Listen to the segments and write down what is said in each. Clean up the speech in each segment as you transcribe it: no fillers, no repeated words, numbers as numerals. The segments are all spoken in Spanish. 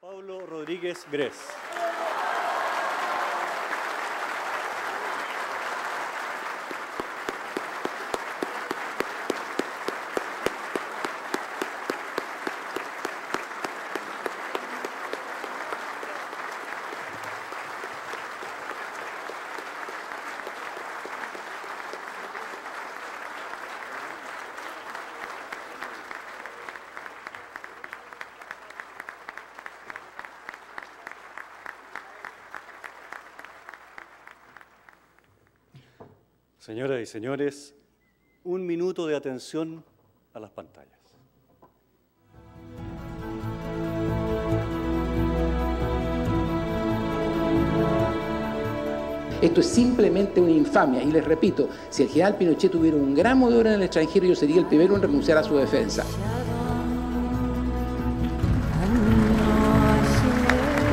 Pablo Rodríguez Grez. Señoras y señores, un minuto de atención a las pantallas. Esto es simplemente una infamia, y les repito, si el general Pinochet tuviera un gramo de oro en el extranjero, yo sería el primero en renunciar a su defensa.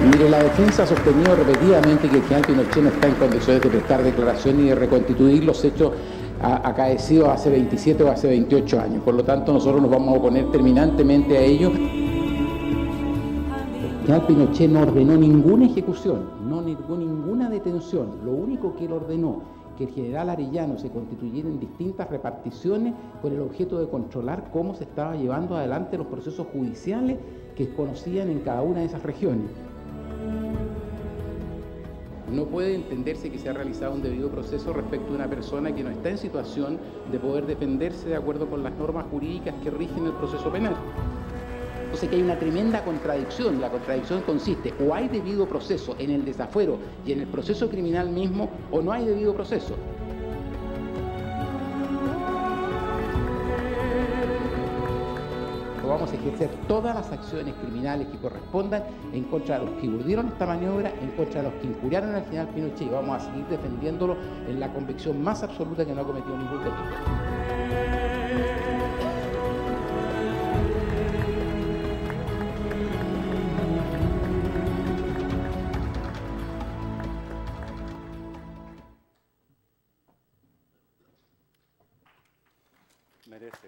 Mire, la defensa ha sostenido repetidamente que el general Pinochet no está en condiciones de prestar declaración ni de reconstituir los hechos acaecidos hace 27 o hace 28 años. Por lo tanto, nosotros nos vamos a oponer terminantemente a ello. El general Pinochet no ordenó ninguna ejecución, no negó ninguna detención. Lo único que él ordenó, que el general Arellano se constituyera en distintas reparticiones con el objeto de controlar cómo se estaba llevando adelante los procesos judiciales que conocían en cada una de esas regiones. No puede entenderse que se ha realizado un debido proceso respecto a una persona que no está en situación de poder defenderse de acuerdo con las normas jurídicas que rigen el proceso penal. Entonces que hay una tremenda contradicción. La contradicción consiste: o hay debido proceso en el desafuero y en el proceso criminal mismo, o no hay debido proceso. Vamos a ejercer todas las acciones criminales que correspondan en contra de los que urdieron esta maniobra, en contra de los que injuriaron al general Pinochet, y vamos a seguir defendiéndolo en la convicción más absoluta que no ha cometido ningún delito. Merece.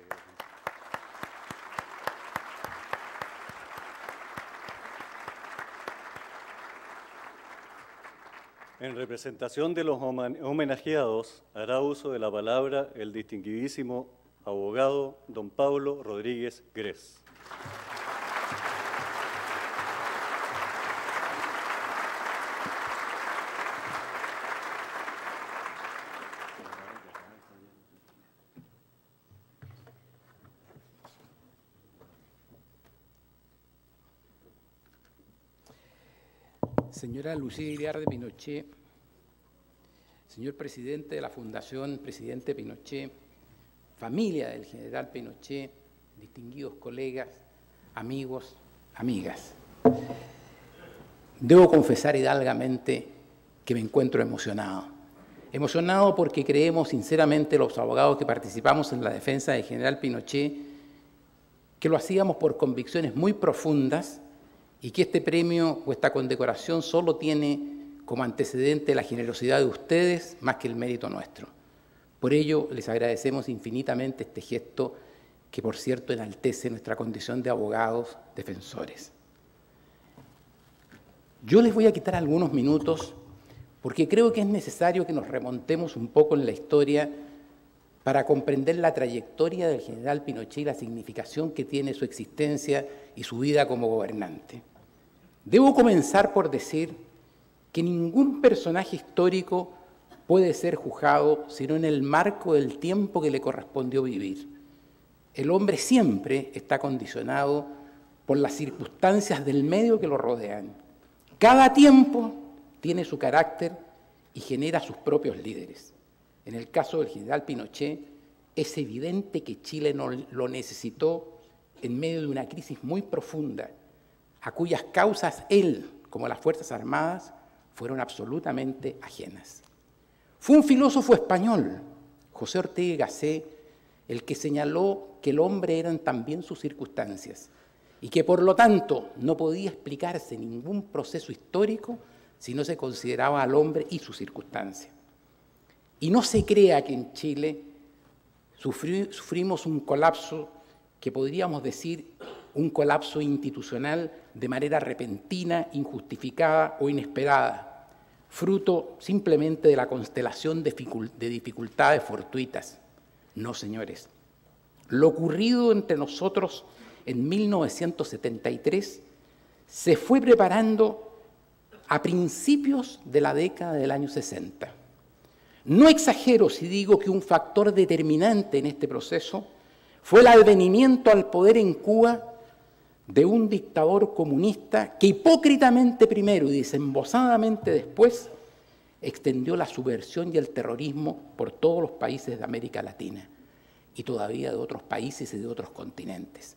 En representación de los homenajeados, hará uso de la palabra el distinguidísimo abogado don Pablo Rodríguez Grez. Señora Lucía Iriar de Pinochet, señor presidente de la Fundación Presidente Pinochet, familia del general Pinochet, distinguidos colegas, amigos, amigas. Debo confesar hidalgamente que me encuentro emocionado. Emocionado porque creemos sinceramente los abogados que participamos en la defensa del general Pinochet que lo hacíamos por convicciones muy profundas y que este premio o esta condecoración solo tiene como antecedente la generosidad de ustedes más que el mérito nuestro. Por ello, les agradecemos infinitamente este gesto que, por cierto, enaltece nuestra condición de abogados defensores. Yo les voy a quitar algunos minutos porque creo que es necesario que nos remontemos un poco en la historia para comprender la trayectoria del general Pinochet y la significación que tiene su existencia y su vida como gobernante. Debo comenzar por decir que ningún personaje histórico puede ser juzgado sino en el marco del tiempo que le correspondió vivir. El hombre siempre está condicionado por las circunstancias del medio que lo rodean. Cada tiempo tiene su carácter y genera sus propios líderes. En el caso del general Pinochet, es evidente que Chile no lo necesitó en medio de una crisis muy profunda, a cuyas causas él, como las Fuerzas Armadas, fueron absolutamente ajenas. Fue un filósofo español, José Ortega y Gasset, el que señaló que el hombre eran también sus circunstancias y que por lo tanto no podía explicarse ningún proceso histórico si no se consideraba al hombre y sus circunstancias. Y no se crea que en Chile sufrimos un colapso que podríamos decir un colapso institucional de manera repentina, injustificada o inesperada, fruto simplemente de la constelación de dificultades fortuitas. No, señores. Lo ocurrido entre nosotros en 1973 se fue preparando a principios de la década del año 60. No exagero si digo que un factor determinante en este proceso fue el advenimiento al poder en Cuba de un dictador comunista que hipócritamente primero y desembosadamente después extendió la subversión y el terrorismo por todos los países de América Latina y todavía de otros países y de otros continentes.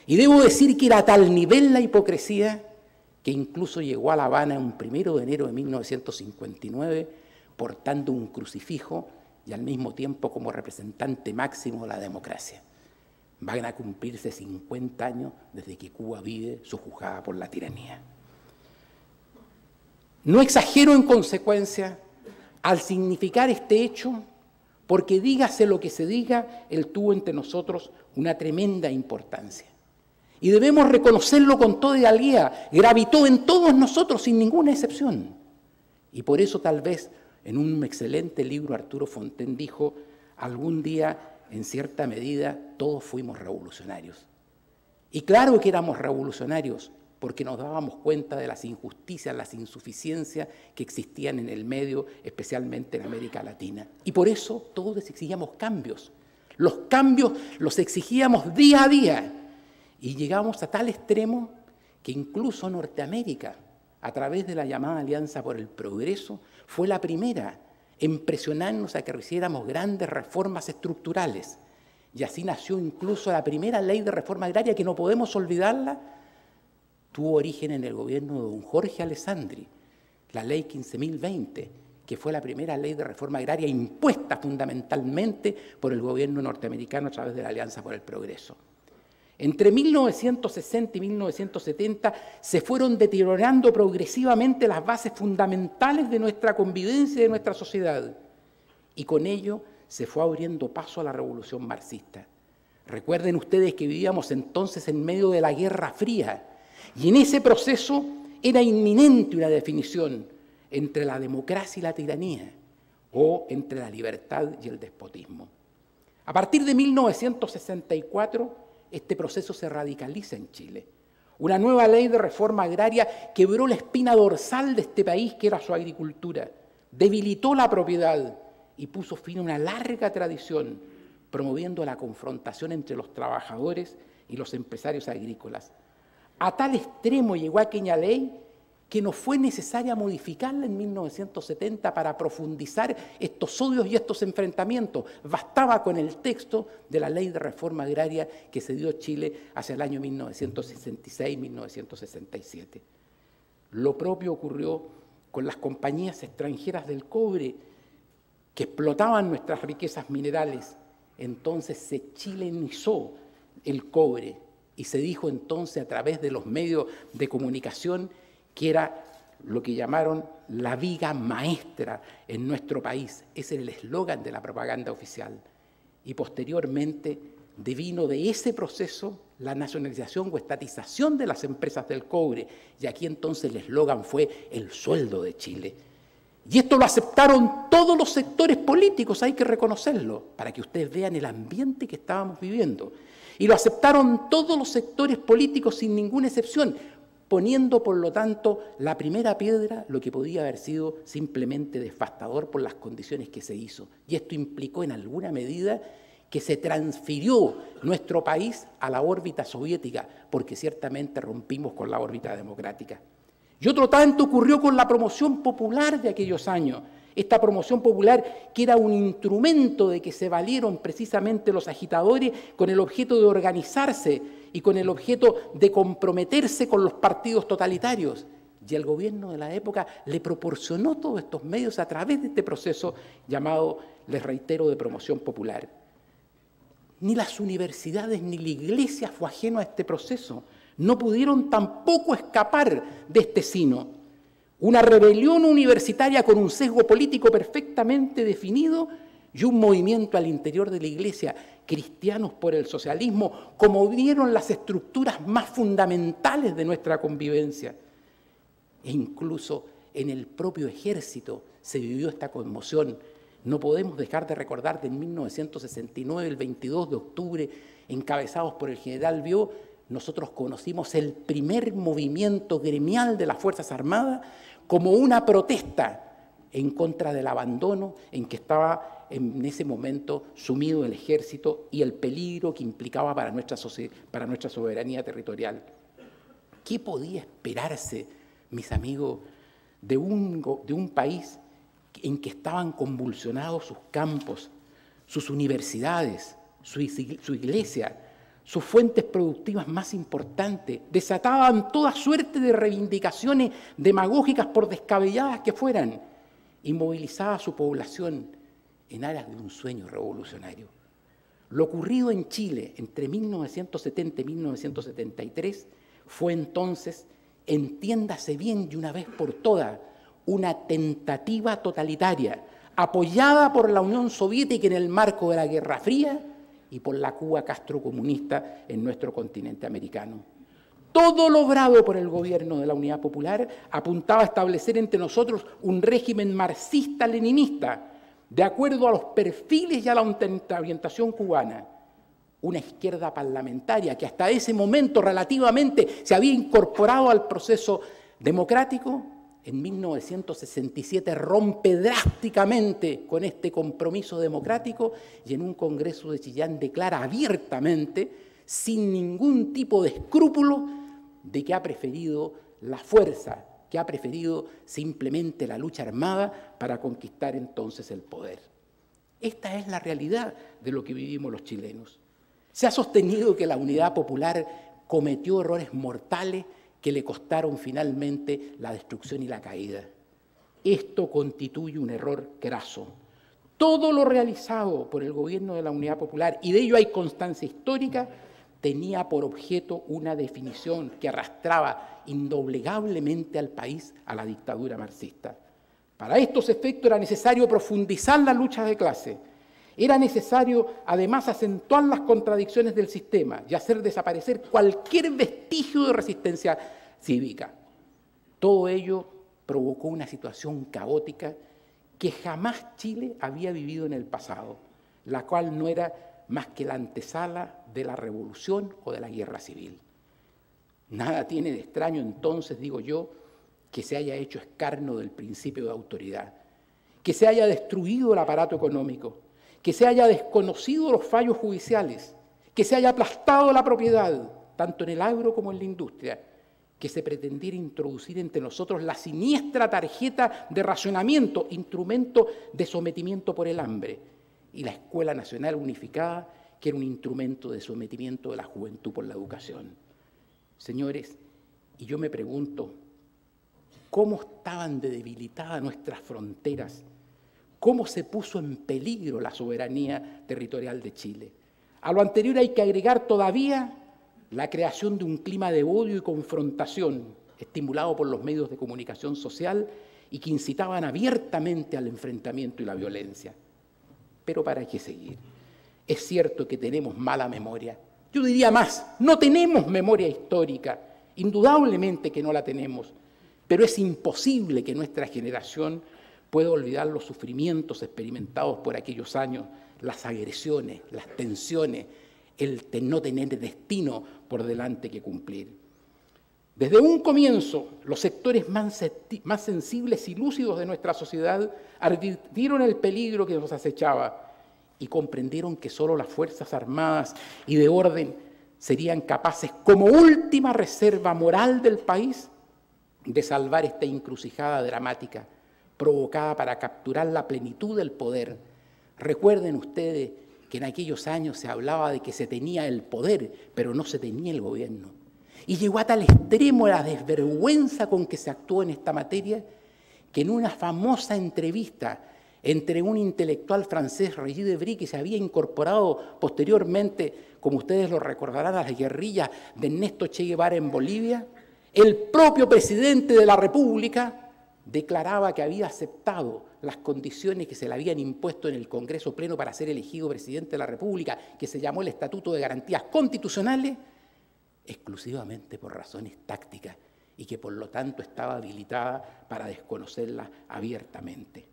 Y debo decir que era a tal nivel la hipocresía que incluso llegó a La Habana un 1 de enero de 1959 portando un crucifijo y al mismo tiempo como representante máximo de la democracia. Van a cumplirse 50 años desde que Cuba vive sojuzgada por la tiranía. No exagero en consecuencia al significar este hecho, porque dígase lo que se diga, él tuvo entre nosotros una tremenda importancia. Y debemos reconocerlo con toda hidalguía, gravitó en todos nosotros sin ninguna excepción. Y por eso tal vez en un excelente libro Arturo Fontaine dijo, algún día en cierta medida todos fuimos revolucionarios. Y claro que éramos revolucionarios porque nos dábamos cuenta de las injusticias, las insuficiencias que existían en el medio, especialmente en América Latina. Y por eso todos exigíamos cambios. Los cambios los exigíamos día a día. Y llegamos a tal extremo que incluso Norteamérica, a través de la llamada Alianza por el Progreso, fue la primera en presionarnos a que hiciéramos grandes reformas estructurales. Y así nació incluso la primera ley de reforma agraria, que no podemos olvidarla, tuvo origen en el gobierno de don Jorge Alessandri, la ley 15.020, que fue la primera ley de reforma agraria impuesta fundamentalmente por el gobierno norteamericano a través de la Alianza por el Progreso. Entre 1960 y 1970 se fueron deteriorando progresivamente las bases fundamentales de nuestra convivencia y de nuestra sociedad. Y con ello se fue abriendo paso a la revolución marxista. Recuerden ustedes que vivíamos entonces en medio de la Guerra Fría y en ese proceso era inminente una definición entre la democracia y la tiranía o entre la libertad y el despotismo. A partir de 1964, este proceso se radicaliza en Chile. Una nueva ley de reforma agraria quebró la espina dorsal de este país, que era su agricultura, debilitó la propiedad y puso fin a una larga tradición, promoviendo la confrontación entre los trabajadores y los empresarios agrícolas. A tal extremo llegó aquella ley que no fue necesaria modificarla en 1970 para profundizar estos odios y estos enfrentamientos. Bastaba con el texto de la ley de reforma agraria que se dio a Chile hacia el año 1966-1967. Lo propio ocurrió con las compañías extranjeras del cobre que explotaban nuestras riquezas minerales. Entonces se chilenizó el cobre y se dijo entonces a través de los medios de comunicación que era lo que llamaron la viga maestra en nuestro país. Ese era el eslogan de la propaganda oficial. Y posteriormente devino de ese proceso la nacionalización o estatización de las empresas del cobre. Y aquí entonces el eslogan fue el sueldo de Chile. Y esto lo aceptaron todos los sectores políticos, hay que reconocerlo, para que ustedes vean el ambiente que estábamos viviendo. Y lo aceptaron todos los sectores políticos sin ninguna excepción, poniendo, por lo tanto, la primera piedra, lo que podía haber sido simplemente devastador por las condiciones que se hizo. Y esto implicó en alguna medida que se transfirió nuestro país a la órbita soviética, porque ciertamente rompimos con la órbita democrática. Y otro tanto ocurrió con la promoción popular de aquellos años. Esta promoción popular que era un instrumento de que se valieron precisamente los agitadores con el objeto de organizarse y con el objeto de comprometerse con los partidos totalitarios. Y el gobierno de la época le proporcionó todos estos medios a través de este proceso llamado, les reitero, de promoción popular. Ni las universidades ni la iglesia fue ajeno a este proceso. No pudieron tampoco escapar de este sino. Una rebelión universitaria con un sesgo político perfectamente definido y un movimiento al interior de la Iglesia, Cristianos por el Socialismo, conmovieron las estructuras más fundamentales de nuestra convivencia. E incluso en el propio ejército se vivió esta conmoción. No podemos dejar de recordar que en 1969, el 22 de octubre, encabezados por el general Biot, nosotros conocimos el primer movimiento gremial de las Fuerzas Armadas como una protesta en contra del abandono en que estaba en ese momento sumido el ejército y el peligro que implicaba para nuestra soberanía territorial. ¿Qué podía esperarse, mis amigos, de un país en que estaban convulsionados sus campos, sus universidades, su iglesia, sus fuentes productivas más importantes, desataban toda suerte de reivindicaciones demagógicas por descabelladas que fueran, y movilizaba a su población en aras de un sueño revolucionario? Lo ocurrido en Chile entre 1970 y 1973 fue entonces, entiéndase bien de una vez por todas, una tentativa totalitaria apoyada por la Unión Soviética en el marco de la Guerra Fría y por la Cuba castrocomunista en nuestro continente americano. Todo logrado por el gobierno de la Unidad Popular apuntaba a establecer entre nosotros un régimen marxista-leninista, de acuerdo a los perfiles y a la orientación cubana. Una izquierda parlamentaria que hasta ese momento relativamente se había incorporado al proceso democrático, en 1967 rompe drásticamente con este compromiso democrático y en un congreso de Chillán declara abiertamente, sin ningún tipo de escrúpulo, de que ha preferido la fuerza, que ha preferido simplemente la lucha armada para conquistar entonces el poder. Esta es la realidad de lo que vivimos los chilenos. Se ha sostenido que la Unidad Popular cometió errores mortales que le costaron finalmente la destrucción y la caída. Esto constituye un error craso. Todo lo realizado por el gobierno de la Unidad Popular, y de ello hay constancia histórica, tenía por objeto una definición que arrastraba indoblegablemente al país a la dictadura marxista. Para estos efectos era necesario profundizar la lucha de clase. Era necesario, además, acentuar las contradicciones del sistema y hacer desaparecer cualquier vestigio de resistencia cívica. Todo ello provocó una situación caótica que jamás Chile había vivido en el pasado, la cual no era más que la antesala de la revolución o de la guerra civil. Nada tiene de extraño entonces, digo yo, que se haya hecho escarnio del principio de autoridad, que se haya destruido el aparato económico, que se haya desconocido los fallos judiciales, que se haya aplastado la propiedad, tanto en el agro como en la industria, que se pretendiera introducir entre nosotros la siniestra tarjeta de racionamiento, instrumento de sometimiento por el hambre, y la Escuela Nacional Unificada, que era un instrumento de sometimiento de la juventud por la educación. Señores, y yo me pregunto, ¿cómo estaban de debilitadas nuestras fronteras? ¿Cómo se puso en peligro la soberanía territorial de Chile? A lo anterior hay que agregar todavía la creación de un clima de odio y confrontación, estimulado por los medios de comunicación social y que incitaban abiertamente al enfrentamiento y la violencia. Pero ¿para qué seguir? Es cierto que tenemos mala memoria. Yo diría más, no tenemos memoria histórica, indudablemente que no la tenemos, pero es imposible que nuestra generación pueda olvidar los sufrimientos experimentados por aquellos años, las agresiones, las tensiones, el no tener destino por delante que cumplir. Desde un comienzo, los sectores más sensibles y lúcidos de nuestra sociedad advirtieron el peligro que nos acechaba y comprendieron que solo las Fuerzas Armadas y de orden serían capaces, como última reserva moral del país, de salvar esta encrucijada dramática provocada para capturar la plenitud del poder. Recuerden ustedes que en aquellos años se hablaba de que se tenía el poder, pero no se tenía el gobierno. Y llegó a tal extremo la desvergüenza con que se actuó en esta materia, que en una famosa entrevista entre un intelectual francés, Regis Debray, que se había incorporado posteriormente, como ustedes lo recordarán, a las guerrillas de Ernesto Che Guevara en Bolivia, el propio presidente de la República declaraba que había aceptado las condiciones que se le habían impuesto en el Congreso Pleno para ser elegido presidente de la República, que se llamó el Estatuto de Garantías Constitucionales, exclusivamente por razones tácticas y que por lo tanto estaba habilitada para desconocerlas abiertamente.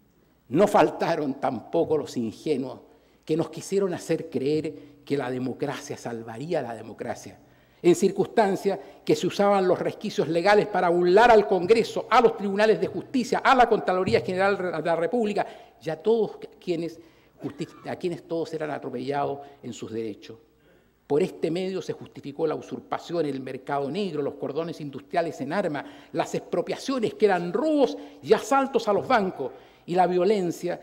No faltaron tampoco los ingenuos que nos quisieron hacer creer que la democracia salvaría a la democracia, en circunstancias que se usaban los resquicios legales para burlar al Congreso, a los tribunales de justicia, a la Contraloría General de la República y a quienes todos eran atropellados en sus derechos. Por este medio se justificó la usurpación, el mercado negro, los cordones industriales en armas, las expropiaciones que eran robos y asaltos a los bancos y la violencia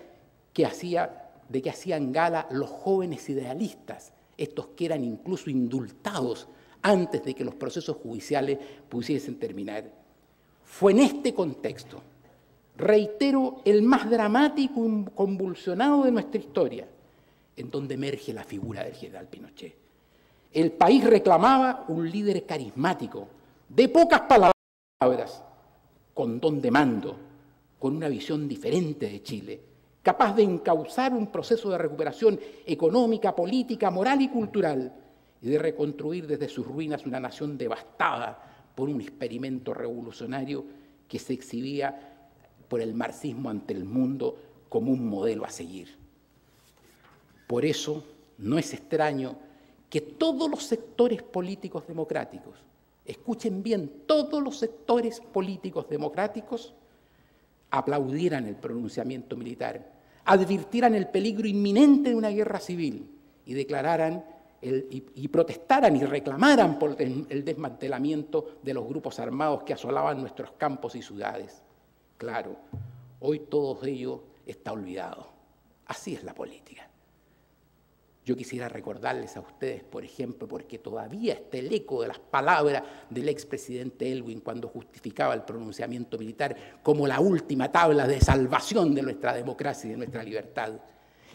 de que hacían gala los jóvenes idealistas, estos que eran incluso indultados antes de que los procesos judiciales pudiesen terminar. Fue en este contexto, reitero, el más dramático y convulsionado de nuestra historia, en donde emerge la figura del general Pinochet. El país reclamaba un líder carismático, de pocas palabras, con don de mando, con una visión diferente de Chile, capaz de encauzar un proceso de recuperación económica, política, moral y cultural, y de reconstruir desde sus ruinas una nación devastada por un experimento revolucionario que se exhibía por el marxismo ante el mundo como un modelo a seguir. Por eso no es extraño que todos los sectores políticos democráticos, escuchen bien, todos los sectores políticos democráticos aplaudieran el pronunciamiento militar, advirtieran el peligro inminente de una guerra civil y declararan y protestaran y reclamaran por el desmantelamiento de los grupos armados que asolaban nuestros campos y ciudades. Claro, hoy todo ello está olvidado. Así es la política. Yo quisiera recordarles a ustedes, por ejemplo, porque todavía está el eco de las palabras del expresidente Elwin cuando justificaba el pronunciamiento militar como la última tabla de salvación de nuestra democracia y de nuestra libertad.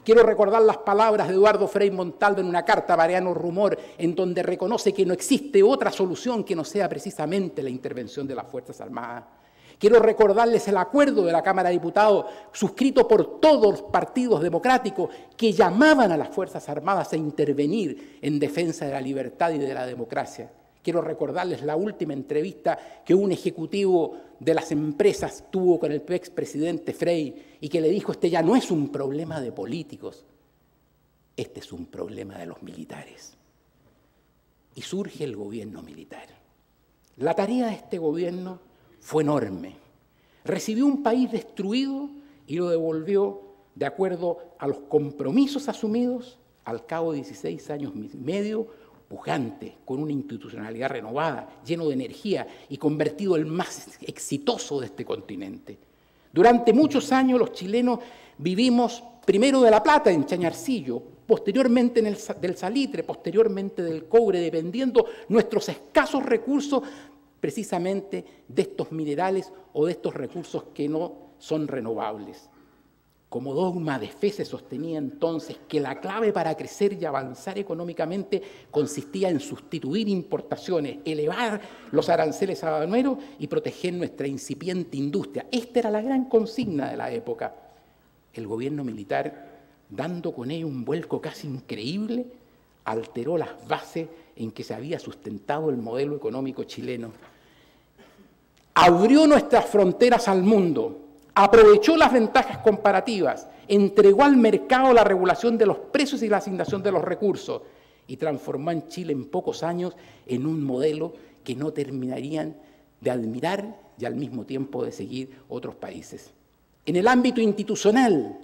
Quiero recordar las palabras de Eduardo Frei Montalva en una carta a Mariano Rumor, en donde reconoce que no existe otra solución que no sea precisamente la intervención de las Fuerzas Armadas. Quiero recordarles el acuerdo de la Cámara de Diputados, suscrito por todos los partidos democráticos, que llamaban a las Fuerzas Armadas a intervenir en defensa de la libertad y de la democracia. Quiero recordarles la última entrevista que un ejecutivo de las empresas tuvo con el expresidente Frei y que le dijo: este ya no es un problema de políticos, este es un problema de los militares. Y surge el gobierno militar. La tarea de este gobierno fue enorme. Recibió un país destruido y lo devolvió de acuerdo a los compromisos asumidos al cabo de 16 años y medio, pujante, con una institucionalidad renovada, lleno de energía y convertido el más exitoso de este continente. Durante muchos años los chilenos vivimos primero de la plata en Chañarcillo, posteriormente del salitre, posteriormente del cobre, dependiendo nuestros escasos recursos precisamente de estos minerales o de estos recursos que no son renovables. Como dogma de fe se sostenía entonces que la clave para crecer y avanzar económicamente consistía en sustituir importaciones, elevar los aranceles aduaneros y proteger nuestra incipiente industria. Esta era la gran consigna de la época. El gobierno militar, dando con ello un vuelco casi increíble, alteró las bases en que se había sustentado el modelo económico chileno. Abrió nuestras fronteras al mundo, aprovechó las ventajas comparativas, entregó al mercado la regulación de los precios y la asignación de los recursos y transformó a Chile en pocos años en un modelo que no terminarían de admirar y al mismo tiempo de seguir otros países. En el ámbito institucional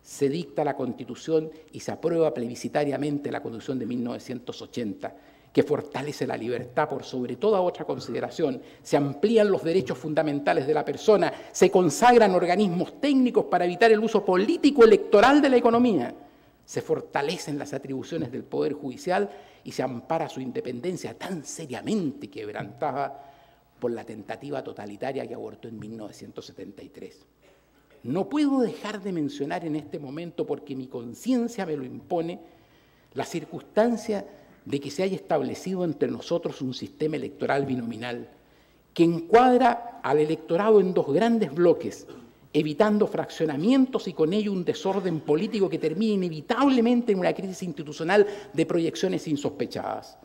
se dicta la Constitución y se aprueba plebiscitariamente la Constitución de 1980, que fortalece la libertad por sobre toda otra consideración, se amplían los derechos fundamentales de la persona, se consagran organismos técnicos para evitar el uso político electoral de la economía, se fortalecen las atribuciones del Poder Judicial y se ampara su independencia tan seriamente quebrantada por la tentativa totalitaria que abortó en 1973. No puedo dejar de mencionar en este momento, porque mi conciencia me lo impone, la circunstancia de que se haya establecido entre nosotros un sistema electoral binominal que encuadra al electorado en dos grandes bloques, evitando fraccionamientos y con ello un desorden político que termina inevitablemente en una crisis institucional de proyecciones insospechadas.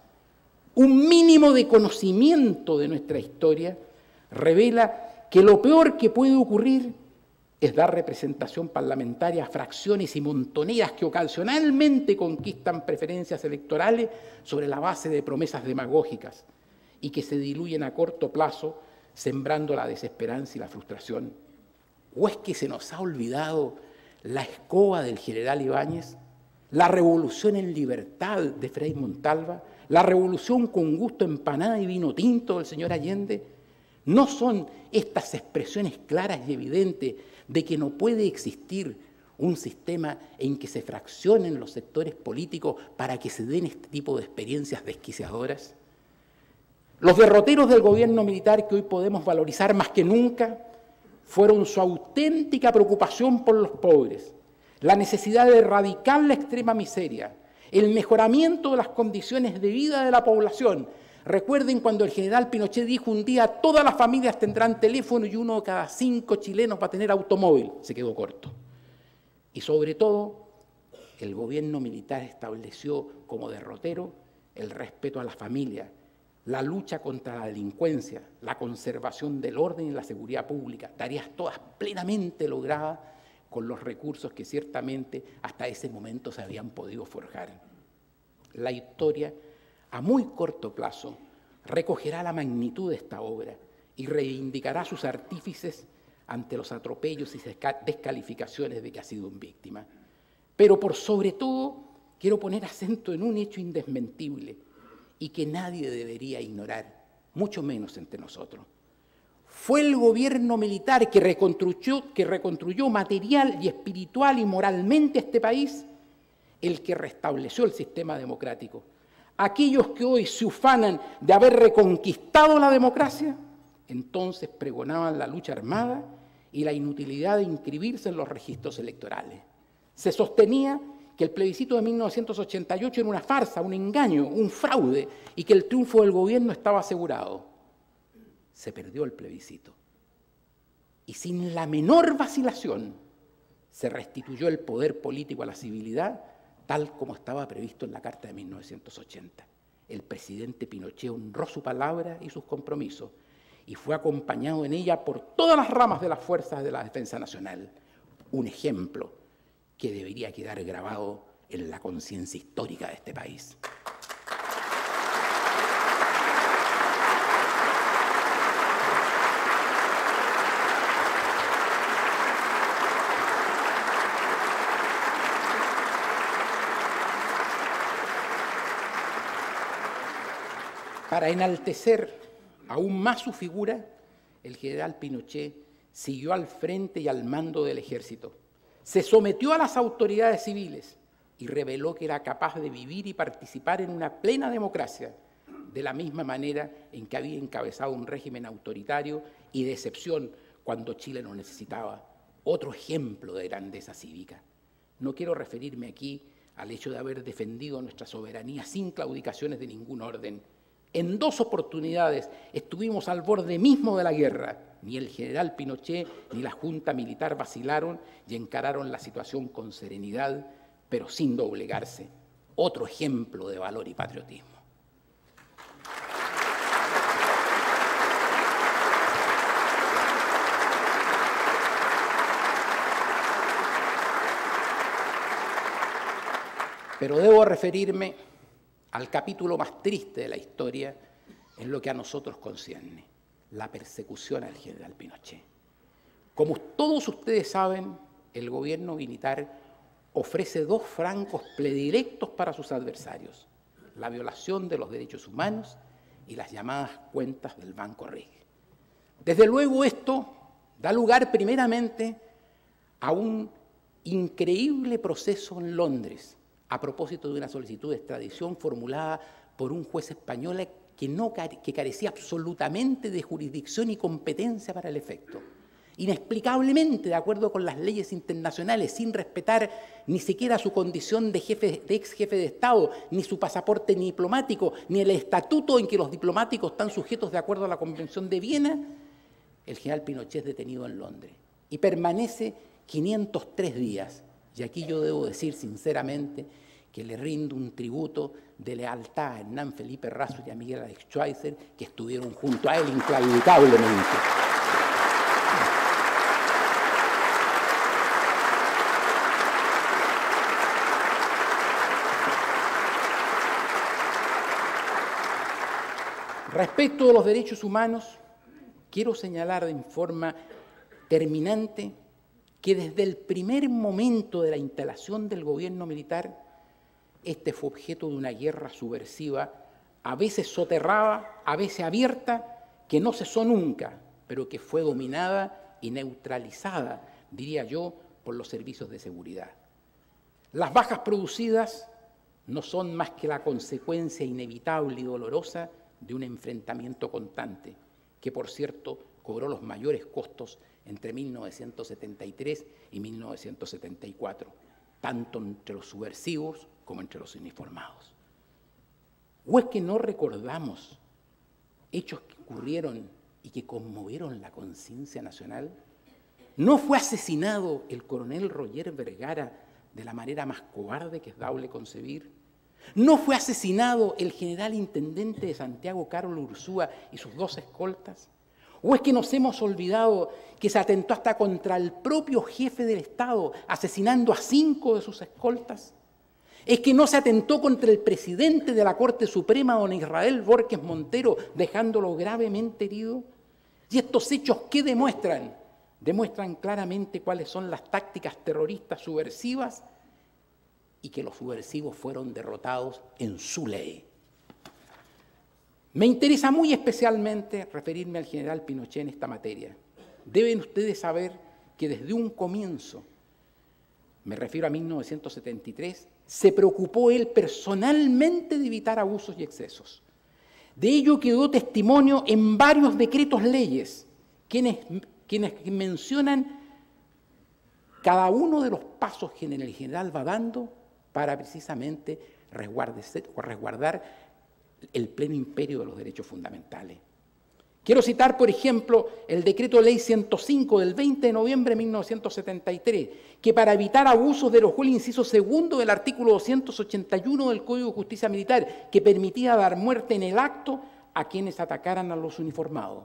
Un mínimo de conocimiento de nuestra historia revela que lo peor que puede ocurrir es dar representación parlamentaria a fracciones y montoneras que ocasionalmente conquistan preferencias electorales sobre la base de promesas demagógicas y que se diluyen a corto plazo, sembrando la desesperanza y la frustración. ¿O es que se nos ha olvidado la escoba del general Ibáñez, la revolución en libertad de Frei Montalva, la revolución con gusto empanada y vino tinto del señor Allende? ¿No son estas expresiones claras y evidentes de que no puede existir un sistema en que se fraccionen los sectores políticos para que se den este tipo de experiencias desquiciadoras? Los derroteros del gobierno militar que hoy podemos valorizar más que nunca fueron su auténtica preocupación por los pobres, la necesidad de erradicar la extrema miseria, el mejoramiento de las condiciones de vida de la población. Recuerden cuando el general Pinochet dijo un día: todas las familias tendrán teléfono y 1 de cada 5 chilenos va a tener automóvil. Se quedó corto. Y sobre todo, el gobierno militar estableció como derrotero el respeto a la familia, la lucha contra la delincuencia, la conservación del orden y la seguridad pública, tareas todas plenamente logradas con los recursos que ciertamente hasta ese momento se habían podido forjar. La historia, a muy corto plazo, recogerá la magnitud de esta obra y reivindicará a sus artífices ante los atropellos y descalificaciones de que ha sido víctima. Pero por sobre todo, quiero poner acento en un hecho indesmentible y que nadie debería ignorar, mucho menos entre nosotros. Fue el gobierno militar que reconstruyó material y espiritual y moralmente este país el que restableció el sistema democrático. Aquellos que hoy se ufanan de haber reconquistado la democracia, entonces pregonaban la lucha armada y la inutilidad de inscribirse en los registros electorales. Se sostenía que el plebiscito de 1988 era una farsa, un engaño, un fraude, y que el triunfo del gobierno estaba asegurado. Se perdió el plebiscito. Y sin la menor vacilación se restituyó el poder político a la civilidad, tal como estaba previsto en la Carta de 1980. El presidente Pinochet honró su palabra y sus compromisos y fue acompañado en ella por todas las ramas de las fuerzas de la defensa nacional. Un ejemplo que debería quedar grabado en la conciencia histórica de este país. Para enaltecer aún más su figura, el general Pinochet siguió al frente y al mando del ejército. Se sometió a las autoridades civiles y reveló que era capaz de vivir y participar en una plena democracia, de la misma manera en que había encabezado un régimen autoritario y de excepción cuando Chile lo necesitaba. Otro ejemplo de grandeza cívica. No quiero referirme aquí al hecho de haber defendido nuestra soberanía sin claudicaciones de ningún orden. En 2 oportunidades estuvimos al borde mismo de la guerra. Ni el general Pinochet ni la Junta Militar vacilaron y encararon la situación con serenidad, pero sin doblegarse. Otro ejemplo de valor y patriotismo. Pero debo referirme al capítulo más triste de la historia en lo que a nosotros concierne, la persecución al general Pinochet. Como todos ustedes saben, el gobierno militar ofrece 2 francos predilectos para sus adversarios: la violación de los derechos humanos y las llamadas cuentas del Banco Rig. Desde luego esto da lugar primeramente a un increíble proceso en Londres, a propósito de una solicitud de extradición formulada por un juez español que carecía absolutamente de jurisdicción y competencia para el efecto. inexplicablemente de acuerdo con las leyes internacionales, sin respetar ni siquiera su condición de ex jefe de Estado, ni su pasaporte ni diplomático, ni el estatuto en que los diplomáticos están sujetos de acuerdo a la Convención de Viena, el general Pinochet es detenido en Londres y permanece 503 días. Y aquí yo debo decir sinceramente que le rindo un tributo de lealtad a Hernán Felipe Razo y a Miguel Alex Schweitzer, que estuvieron junto a él inclaudicablemente. Respecto de los derechos humanos, quiero señalar en forma terminante que desde el primer momento de la instalación del gobierno militar, este fue objeto de una guerra subversiva, a veces soterrada, a veces abierta, que no cesó nunca, pero que fue dominada y neutralizada, diría yo, por los servicios de seguridad. Las bajas producidas no son más que la consecuencia inevitable y dolorosa de un enfrentamiento constante, que por cierto cobró los mayores costos entre 1973 y 1974, tanto entre los subversivos como entre los uniformados. ¿O es que no recordamos hechos que ocurrieron y que conmovieron la conciencia nacional? ¿No fue asesinado el coronel Roger Vergara de la manera más cobarde que es dable concebir? ¿No fue asesinado el general intendente de Santiago, Carlos Ursúa, y sus 2 escoltas? ¿O es que nos hemos olvidado que se atentó hasta contra el propio jefe del Estado, asesinando a 5 de sus escoltas? ¿Es que no se atentó contra el presidente de la Corte Suprema, don Israel Borges Montero, dejándolo gravemente herido? ¿Y estos hechos qué demuestran? Demuestran claramente cuáles son las tácticas terroristas subversivas y que los subversivos fueron derrotados en su ley. Me interesa muy especialmente referirme al general Pinochet en esta materia. Deben ustedes saber que desde un comienzo, me refiero a 1973, se preocupó él personalmente de evitar abusos y excesos. De ello quedó testimonio en varios decretos leyes, quienes mencionan cada uno de los pasos que el general va dando para precisamente resguardar el pleno imperio de los derechos fundamentales. Quiero citar, por ejemplo, el Decreto Ley 105 del 20 de noviembre de 1973, que para evitar abusos derogó el inciso segundo del artículo 281 del Código de Justicia Militar, que permitía dar muerte en el acto a quienes atacaran a los uniformados.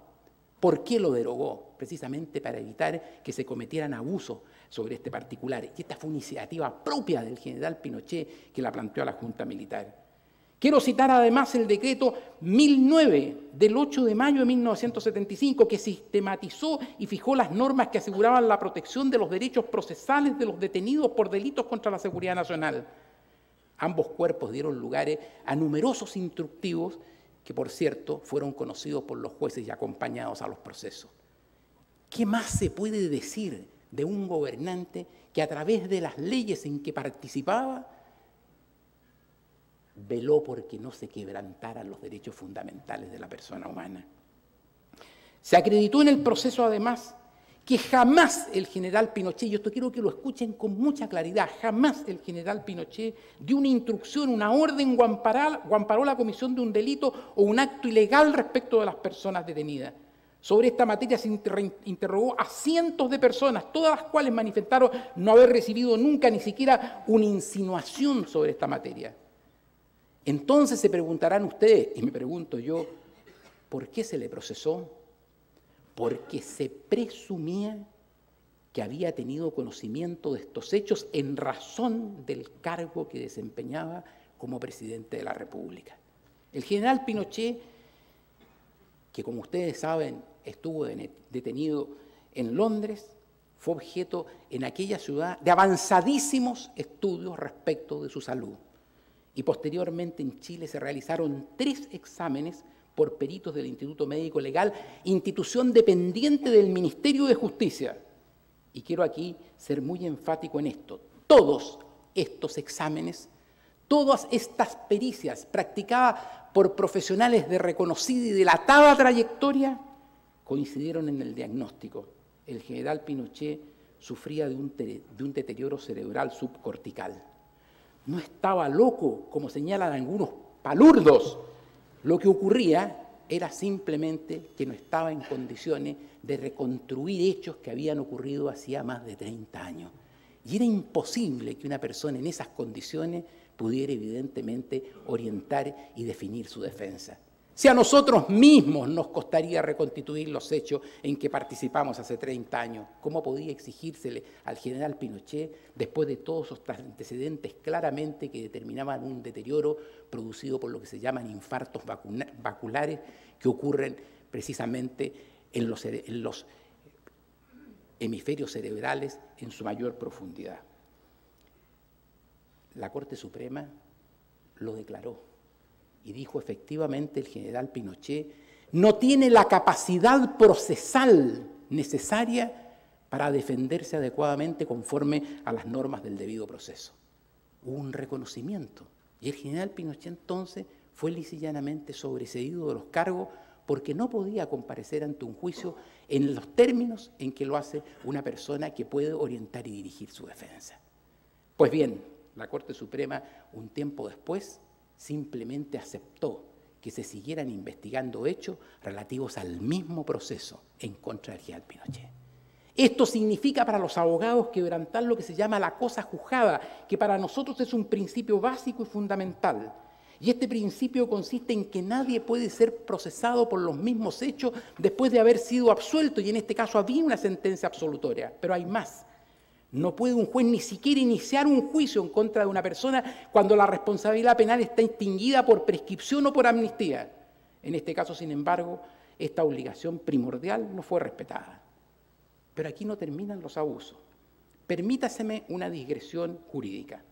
¿Por qué lo derogó? Precisamente para evitar que se cometieran abusos sobre este particular. Y esta fue una iniciativa propia del general Pinochet que la planteó a la Junta Militar. Quiero citar además el decreto 1009 del 8 de mayo de 1975 que sistematizó y fijó las normas que aseguraban la protección de los derechos procesales de los detenidos por delitos contra la seguridad nacional. Ambos cuerpos dieron lugar a numerosos instructivos que, por cierto, fueron conocidos por los jueces y acompañados a los procesos. ¿Qué más se puede decir de un gobernante que a través de las leyes en que participaba veló porque no se quebrantaran los derechos fundamentales de la persona humana? Se acreditó en el proceso, además, que jamás el general Pinochet, y esto quiero que lo escuchen con mucha claridad, jamás el general Pinochet dio una instrucción, una orden o amparó la comisión de un delito o un acto ilegal respecto de las personas detenidas. Sobre esta materia se interrogó a cientos de personas, todas las cuales manifestaron no haber recibido nunca ni siquiera una insinuación sobre esta materia. Entonces se preguntarán ustedes, y me pregunto yo, ¿por qué se le procesó? Porque se presumía que había tenido conocimiento de estos hechos en razón del cargo que desempeñaba como presidente de la República. El general Pinochet, que como ustedes saben estuvo detenido en Londres, fue objeto en aquella ciudad de avanzadísimos estudios respecto de su salud. Y posteriormente en Chile se realizaron 3 exámenes por peritos del Instituto Médico Legal, institución dependiente del Ministerio de Justicia. Y quiero aquí ser muy enfático en esto. Todos estos exámenes, todas estas pericias practicadas por profesionales de reconocida y dilatada trayectoria, coincidieron en el diagnóstico. el general Pinochet sufría de un deterioro cerebral subcortical. No estaba loco, como señalan algunos palurdos. Lo que ocurría era simplemente que no estaba en condiciones de reconstruir hechos que habían ocurrido hacía más de 30 años. Y era imposible que una persona en esas condiciones pudiera evidentemente orientar y definir su defensa. Si a nosotros mismos nos costaría reconstituir los hechos en que participamos hace 30 años, ¿cómo podía exigírsele al general Pinochet, después de todos esos antecedentes claramente que determinaban un deterioro producido por lo que se llaman infartos vaculares que ocurren precisamente en los hemisferios cerebrales en su mayor profundidad? La Corte Suprema lo declaró. Y dijo, efectivamente, el general Pinochet no tiene la capacidad procesal necesaria para defenderse adecuadamente conforme a las normas del debido proceso. Hubo un reconocimiento. Y el general Pinochet entonces fue lisa y llanamente sobreseído de los cargos porque no podía comparecer ante un juicio en los términos en que lo hace una persona que puede orientar y dirigir su defensa. Pues bien, la Corte Suprema, un tiempo después, simplemente aceptó que se siguieran investigando hechos relativos al mismo proceso en contra del general Pinochet. Esto significa para los abogados quebrantar lo que se llama la cosa juzgada, que para nosotros es un principio básico y fundamental. Y este principio consiste en que nadie puede ser procesado por los mismos hechos después de haber sido absuelto, y en este caso había una sentencia absolutoria, pero hay más. No puede un juez ni siquiera iniciar un juicio en contra de una persona cuando la responsabilidad penal está extinguida por prescripción o por amnistía. En este caso, sin embargo, esta obligación primordial no fue respetada. Pero aquí no terminan los abusos. Permítaseme una digresión jurídica.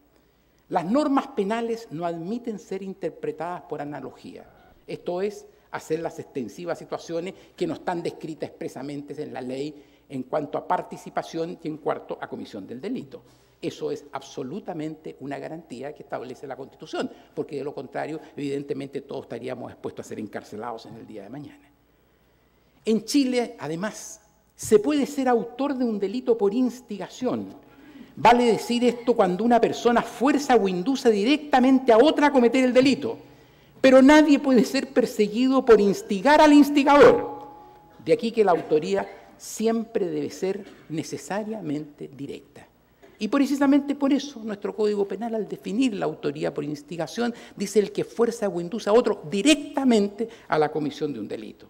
Las normas penales no admiten ser interpretadas por analogía. Esto es, hacerlas extensivas a situaciones que no están descritas expresamente en la ley en cuanto a participación y en cuanto a comisión del delito. Eso es absolutamente una garantía que establece la Constitución, porque de lo contrario, evidentemente, todos estaríamos expuestos a ser encarcelados en el día de mañana. En Chile, además, se puede ser autor de un delito por instigación. Vale decir esto cuando una persona fuerza o induce directamente a otra a cometer el delito, pero nadie puede ser perseguido por instigar al instigador. De aquí que la autoría siempre debe ser necesariamente directa. Y precisamente por eso nuestro Código Penal, al definir la autoría por instigación, dice el que fuerza o induce a otro directamente a la comisión de un delito.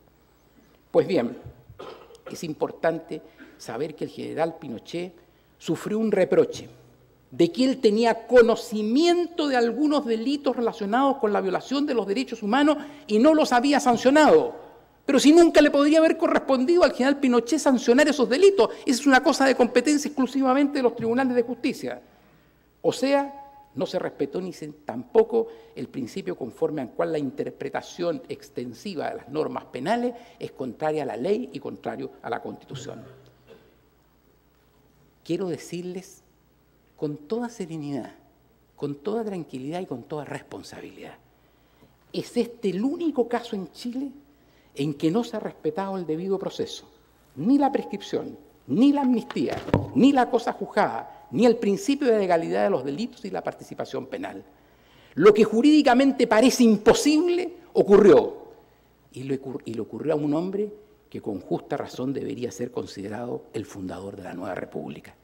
Pues bien, es importante saber que el general Pinochet sufrió un reproche de que él tenía conocimiento de algunos delitos relacionados con la violación de los derechos humanos y no los había sancionado. Pero si nunca le podría haber correspondido al general Pinochet sancionar esos delitos, esa es una cosa de competencia exclusivamente de los tribunales de justicia. O sea, no se respetó ni tampoco el principio conforme al cual la interpretación extensiva de las normas penales es contraria a la ley y contrario a la Constitución. Quiero decirles con toda serenidad, con toda tranquilidad y con toda responsabilidad, ¿es este el único caso en Chile en que no se ha respetado el debido proceso? Ni la prescripción, ni la amnistía, ni la cosa juzgada, ni el principio de legalidad de los delitos y la participación penal. Lo que jurídicamente parece imposible ocurrió, y le ocurrió a un hombre que con justa razón debería ser considerado el fundador de la nueva república.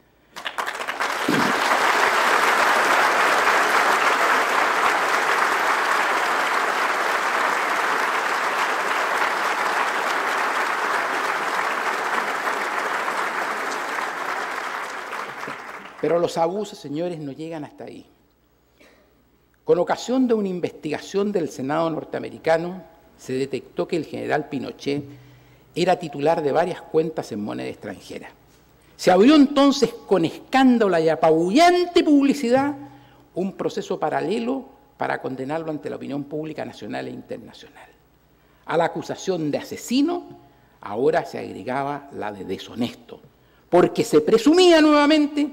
Pero los abusos, señores, no llegan hasta ahí. Con ocasión de una investigación del Senado norteamericano, se detectó que el general Pinochet era titular de varias cuentas en moneda extranjera. Se abrió entonces con escándalo y apabullante publicidad un proceso paralelo para condenarlo ante la opinión pública nacional e internacional. A la acusación de asesino ahora se agregaba la de deshonesto, porque se presumía nuevamente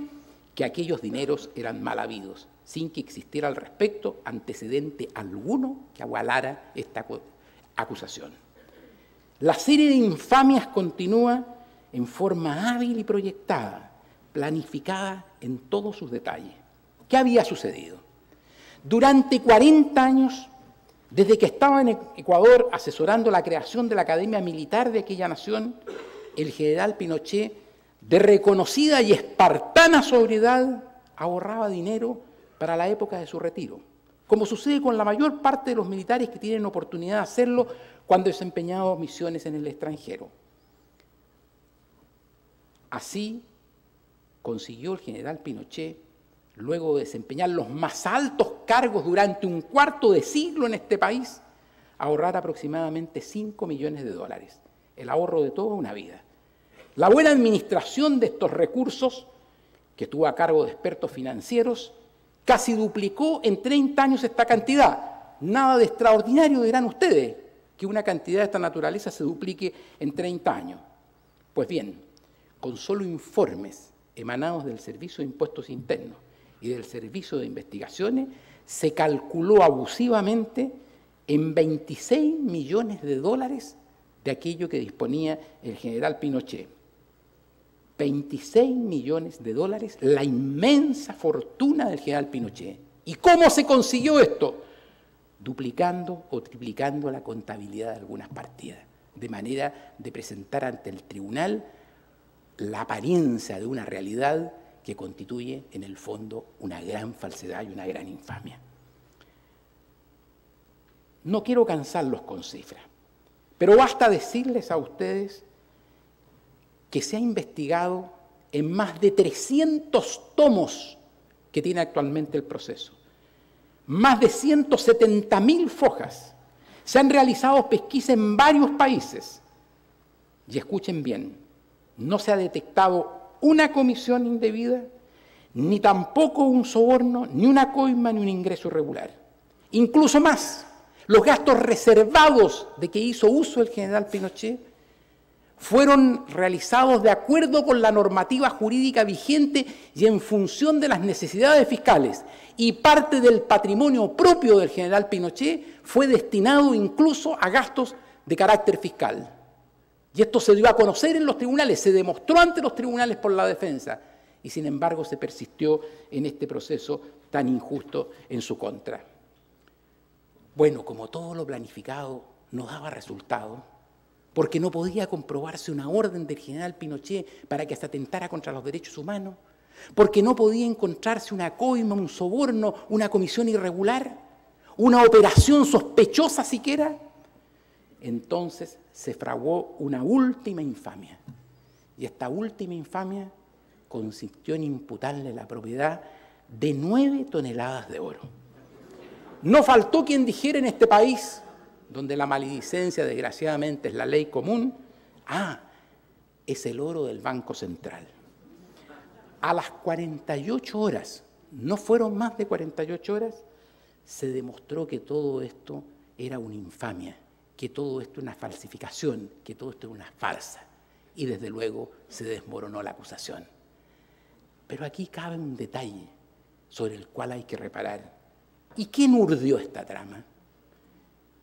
que aquellos dineros eran mal habidos, sin que existiera al respecto antecedente alguno que avalara esta acusación. La serie de infamias continúa en forma hábil y proyectada, planificada en todos sus detalles. ¿Qué había sucedido? Durante 40 años, desde que estaba en Ecuador asesorando la creación de la Academia Militar de aquella nación, el general Pinochet, de reconocida y espartana sobriedad, ahorraba dinero para la época de su retiro, como sucede con la mayor parte de los militares que tienen oportunidad de hacerlo cuando desempeñaban misiones en el extranjero. Así consiguió el general Pinochet, luego de desempeñar los más altos cargos durante un cuarto de siglo en este país, ahorrar aproximadamente 5 millones de dólares, el ahorro de toda una vida. La buena administración de estos recursos, que estuvo a cargo de expertos financieros, casi duplicó en 30 años esta cantidad. Nada de extraordinario, dirán ustedes, que una cantidad de esta naturaleza se duplique en 30 años. Pues bien, con solo informes emanados del Servicio de Impuestos Internos y del Servicio de Investigaciones, se calculó abusivamente en 26 millones de dólares de aquello que disponía el general Pinochet. 26 millones de dólares, la inmensa fortuna del general Pinochet. ¿Y cómo se consiguió esto? Duplicando o triplicando la contabilidad de algunas partidas, de manera de presentar ante el tribunal la apariencia de una realidad que constituye en el fondo una gran falsedad y una gran infamia. No quiero cansarlos con cifras, pero basta decirles a ustedes que se ha investigado en más de 300 tomos que tiene actualmente el proceso, más de 170.000 fojas. Se han realizado pesquisas en varios países. Y escuchen bien, no se ha detectado una comisión indebida, ni tampoco un soborno, ni una coima, ni un ingreso irregular. Incluso más, los gastos reservados de que hizo uso el general Pinochet fueron realizados de acuerdo con la normativa jurídica vigente y en función de las necesidades fiscales. Y parte del patrimonio propio del general Pinochet fue destinado incluso a gastos de carácter fiscal. Y esto se dio a conocer en los tribunales, se demostró ante los tribunales por la defensa. Y sin embargo se persistió en este proceso tan injusto en su contra. Bueno, como todo lo planificado no daba resultado, porque no podía comprobarse una orden del general Pinochet para que se atentara contra los derechos humanos, porque no podía encontrarse una coima, un soborno, una comisión irregular, una operación sospechosa siquiera, entonces se fraguó una última infamia. Y esta última infamia consistió en imputarle la propiedad de 9 toneladas de oro. No faltó quien dijera en este país, donde la maledicencia desgraciadamente es la ley común, es el oro del Banco Central. A las 48 horas, no fueron más de 48 horas, se demostró que todo esto era una infamia, que todo esto era una falsificación, que todo esto era una farsa. Y desde luego se desmoronó la acusación. Pero aquí cabe un detalle sobre el cual hay que reparar. ¿Y quién urdió esta trama?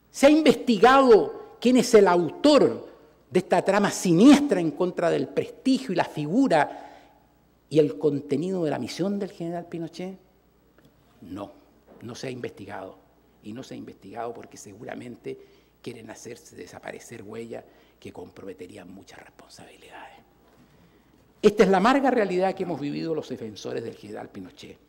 ¿Se ha investigado quién es el autor de esta trama siniestra en contra del prestigio y la figura y el contenido de la misión del general Pinochet? No, no se ha investigado. Y no se ha investigado porque seguramente quieren hacerse desaparecer huellas que comprometerían muchas responsabilidades. Esta es la amarga realidad que hemos vivido los defensores del general Pinochet.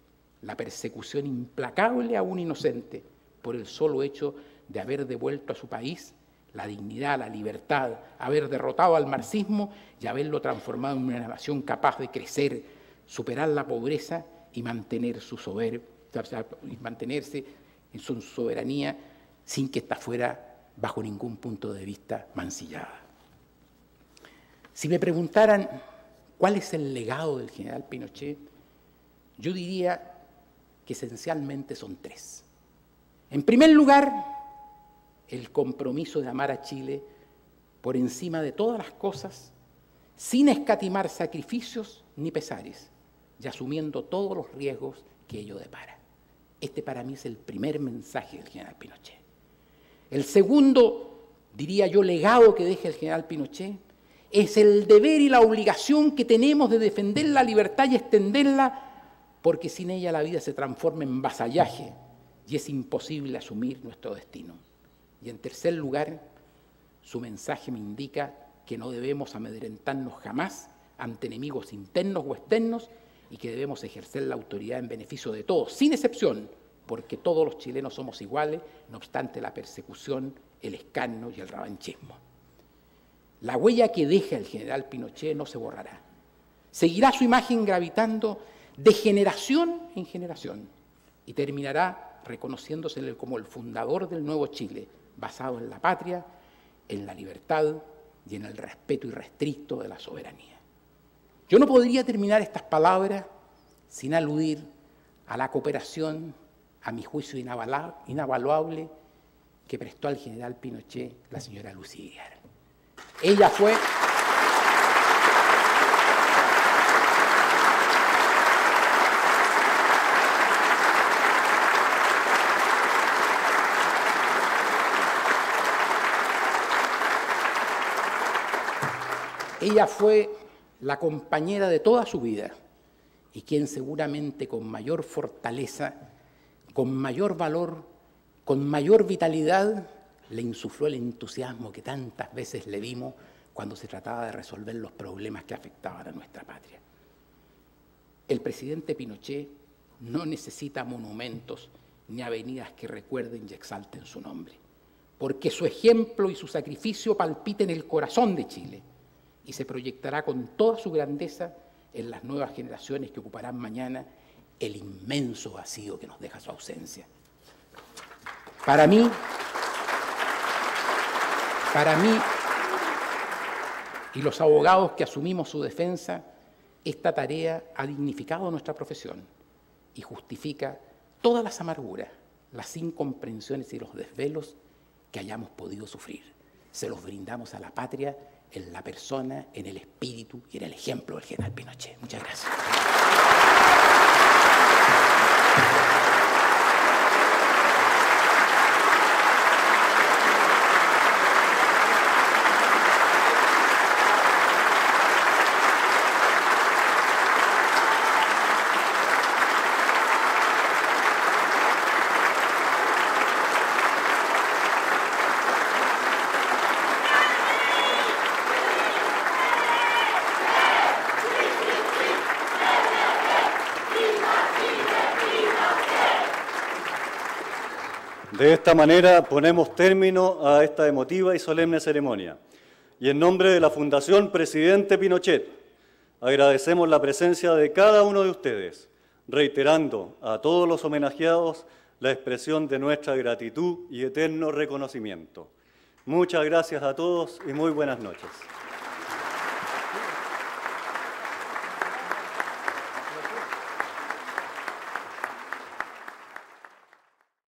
La persecución implacable a un inocente por el solo hecho de haber devuelto a su país la dignidad, la libertad, haber derrotado al marxismo y haberlo transformado en una nación capaz de crecer, superar la pobreza y mantenerse en su soberanía sin que ésta fuera bajo ningún punto de vista mancillada. Si me preguntaran cuál es el legado del general Pinochet, yo diría que esencialmente son 3. En primer lugar, el compromiso de amar a Chile por encima de todas las cosas, sin escatimar sacrificios ni pesares, y asumiendo todos los riesgos que ello depara. Este para mí es el primer mensaje del general Pinochet. El segundo, diría yo, legado que deja el general Pinochet, Es el deber y la obligación que tenemos de defender la libertad y extenderla, porque sin ella la vida se transforma en vasallaje y es imposible asumir nuestro destino. Y en tercer lugar, su mensaje me indica que no debemos amedrentarnos jamás ante enemigos internos o externos y que debemos ejercer la autoridad en beneficio de todos, sin excepción, porque todos los chilenos somos iguales, no obstante la persecución, el escarnio y el revanchismo. La huella que deja el general Pinochet no se borrará. Seguirá su imagen gravitando de generación en generación y terminará reconociéndosele como el fundador del nuevo Chile, basado en la patria, en la libertad y en el respeto irrestricto de la soberanía. Yo no podría terminar estas palabras sin aludir a la cooperación, a mi juicio inavaluable, que prestó al general Pinochet la señora Lucía Iriar. Ella fue la compañera de toda su vida y quien seguramente con mayor fortaleza, con mayor valor, con mayor vitalidad, le insufló el entusiasmo que tantas veces le vimos cuando se trataba de resolver los problemas que afectaban a nuestra patria. El presidente Pinochet no necesita monumentos ni avenidas que recuerden y exalten su nombre, porque su ejemplo y su sacrificio palpiten en el corazón de Chile y se proyectará con toda su grandeza en las nuevas generaciones que ocuparán mañana el inmenso vacío que nos deja su ausencia. Para mí, y los abogados que asumimos su defensa, esta tarea ha dignificado nuestra profesión y justifica todas las amarguras, las incomprensiones y los desvelos que hayamos podido sufrir. Se los brindamos a la patria en la persona, en el espíritu y en el ejemplo del general Pinochet. Muchas gracias. De esta manera ponemos término a esta emotiva y solemne ceremonia. Y en nombre de la Fundación Presidente Pinochet, agradecemos la presencia de cada uno de ustedes, reiterando a todos los homenajeados la expresión de nuestra gratitud y eterno reconocimiento. Muchas gracias a todos y muy buenas noches.